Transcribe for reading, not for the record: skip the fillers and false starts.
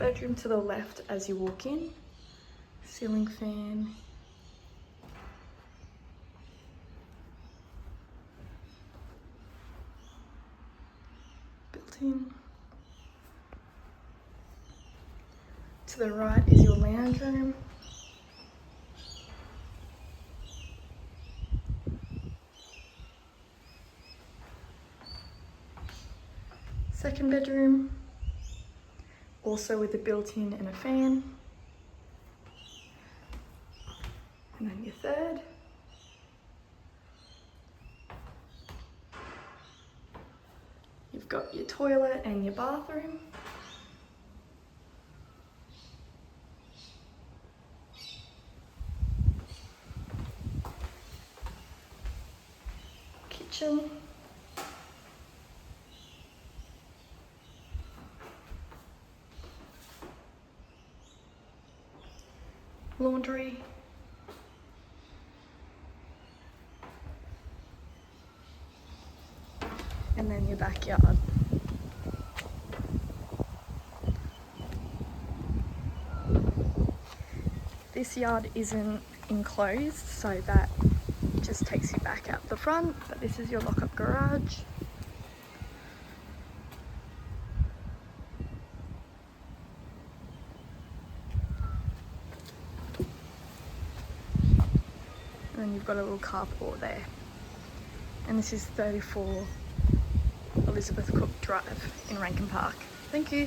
bedroom to the left as you walk in. Ceiling fan. Built in. To the right is your lounge room. Second bedroom, also with a built-in and a fan. And then your third. You've got your toilet and your bathroom. Kitchen. Laundry. And then your backyard. This yard isn't enclosed, so that just takes you back out the front, but this is your lock-up garage. And then you've got a little carport there. And this is 34 Elizabeth Cook Drive in Rankin Park. Thank you.